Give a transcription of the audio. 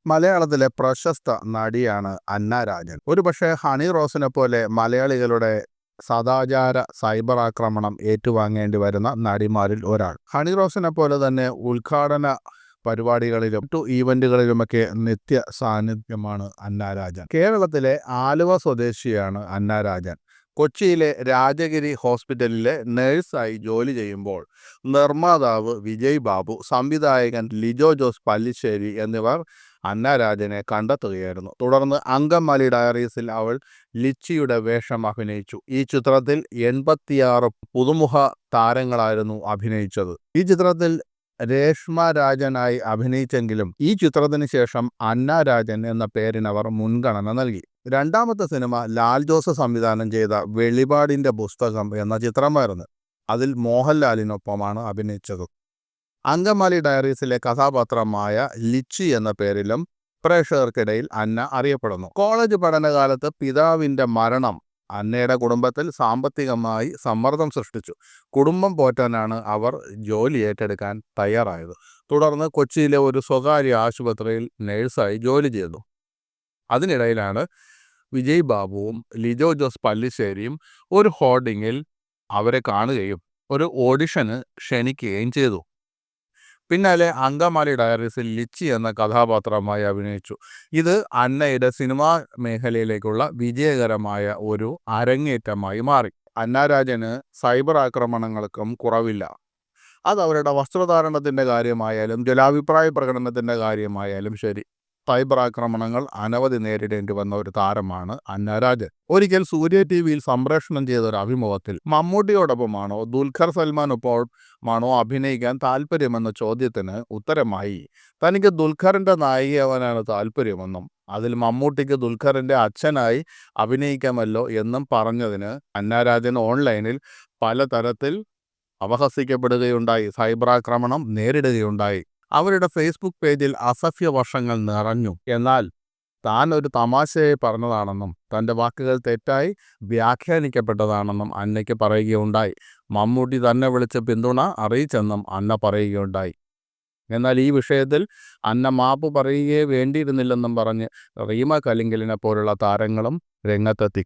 മലയാളത്തിലെ പ്രശസ്ത നടിയാണ് അന്ന രാജൻ. ഒരുപക്ഷെ ഹണി റോസിനെ പോലെ മലയാളികളുടെ സദാചാര സൈബർ ആക്രമണം ഏറ്റുവാങ്ങേണ്ടി വരുന്ന നടിമാരിൽ ഒരാൾ. ഹണി റോസിനെ പോലെ തന്നെ ഉദ്ഘാടന പരിപാടികളിലും മറ്റു ഈവന്റുകളിലുമൊക്കെ നിത്യ സാന്നിധ്യമാണ് അന്ന രാജൻ. കേരളത്തിലെ ആലുവ സ്വദേശിയാണ് അന്ന രാജൻ. കൊച്ചിയിലെ രാജഗിരി ഹോസ്പിറ്റലിലെ നഴ്സായി ജോലി ചെയ്യുമ്പോൾ നിർമ്മാതാവ് വിജയ് ബാബു, സംവിധായകൻ ലിജോ ജോസ് പല്ലിശ്ശേരി എന്നിവർ അന്ന രാജനെ കണ്ടെത്തുകയായിരുന്നു. തുടർന്ന് അങ്കമാലി ഡയറീസിൽ അവൾ ലിച്ചിയുടെ വേഷം അഭിനയിച്ചു. ഈ ചിത്രത്തിൽ 86 പുതുമുഖ താരങ്ങളായിരുന്നു അഭിനയിച്ചത്. ഈ ചിത്രത്തിൽ രേഷ്മ രാജനായി അഭിനയിച്ചെങ്കിലും ഈ ചിത്രത്തിന് ശേഷം അന്ന രാജൻ എന്ന പേരിനവർ മുൻഗണന നൽകി. രണ്ടാമത്തെ സിനിമ ലാൽ ജോസ് സംവിധാനം ചെയ്ത വെളിപാടിന്റെ പുസ്തകം എന്ന ചിത്രമായിരുന്നു. അതിൽ മോഹൻലാലിനൊപ്പമാണ് അഭിനയിച്ചത്. അങ്കമാലി ഡയറീസിലെ കഥാപാത്രമായ ലിച്ചി എന്ന പേരിലും പ്രേക്ഷകർക്കിടയിൽ അന്ന അറിയപ്പെടുന്നു. കോളേജ് പഠനകാലത്ത് പിതാവിൻ്റെ മരണം അന്നയുടെ കുടുംബത്തിൽ സാമ്പത്തികമായി സമ്മർദ്ദം സൃഷ്ടിച്ചു. കുടുംബം പോറ്റാനാണ് അവർ ജോലി ഏറ്റെടുക്കാൻ തയ്യാറായത്. തുടർന്ന് കൊച്ചിയിലെ ഒരു സ്വകാര്യ ആശുപത്രിയിൽ നഴ്സായി ജോലി ചെയ്തു. അതിനിടയിലാണ് വിജയ് ബാബുവും ലിജോ ജോസ് പല്ലിശ്ശേരിയും ഒരു ഹോർഡിങ്ങിൽ അവരെ കാണുകയും ഒരു ഓഡിഷന് ക്ഷണിക്കുകയും ചെയ്തു. പിന്നാലെ അങ്കമാലി ഡയറീസിൽ ലിച്ചി എന്ന കഥാപാത്രമായി അഭിനയിച്ചു. ഇത് അന്നയുടെ സിനിമാ മേഖലയിലേക്കുള്ള വിജയകരമായ ഒരു അരങ്ങേറ്റമായി മാറി. അന്ന രാജന് സൈബർ ആക്രമണങ്ങൾക്കും കുറവില്ല. അത് അവരുടെ വസ്ത്രധാരണത്തിൻ്റെ കാര്യമായാലും ജലാഭിപ്രായ പ്രകടനത്തിൻ്റെ കാര്യമായാലും ശരി, സൈബർ ആക്രമണങ്ങൾ അനവധി നേരിടേണ്ടി വന്ന ഒരു താരമാണ് അന്ന രാജൻ. ഒരിക്കൽ സൂര്യ TV-യിൽ സംപ്രേഷണം ചെയ്ത ഒരു അഭിമുഖത്തിൽ മമ്മൂട്ടിയോടൊപ്പമാണോ ദുൽഖർ സൽമാനൊപ്പമാണോ അഭിനയിക്കാൻ താല്പര്യമെന്ന ചോദ്യത്തിന് ഉത്തരമായി തനിക്ക് ദുൽഖറിൻ്റെ നായികയാവാനാണ് താല്പര്യമെന്നും അതിൽ മമ്മൂട്ടിക്ക് ദുൽഖറിൻ്റെ അച്ഛനായി അഭിനയിക്കാമല്ലോ എന്നും പറഞ്ഞതിന് അന്ന രാജൻ ഓൺലൈനിൽ പലതരത്തിൽ അപഹസിക്കപ്പെടുകയുണ്ടായി, സൈബർ ആക്രമണം നേരിടുകയുണ്ടായി. അവരുടെ ഫേസ്ബുക്ക് പേജിൽ അസഭ്യ വർഷങ്ങൾ നിറഞ്ഞു. എന്നാൽ താൻ ഒരു തമാശയായി പറഞ്ഞതാണെന്നും തൻ്റെ വാക്കുകൾ തെറ്റായി വ്യാഖ്യാനിക്കപ്പെട്ടതാണെന്നും അന്നയ്ക്ക് പറയുകയുണ്ടായി. മമ്മൂട്ടി തന്നെ വിളിച്ച് പിന്തുണ അറിയിച്ചെന്നും അന്ന പറയുകയുണ്ടായി. എന്നാൽ ഈ വിഷയത്തിൽ അന്ന മാപ്പ് പറയുകയേ വേണ്ടിയിരുന്നില്ലെന്നും പറഞ്ഞ് റീമ കലിങ്കലിനെ പോലുള്ള താരങ്ങളും രംഗത്തെത്തി.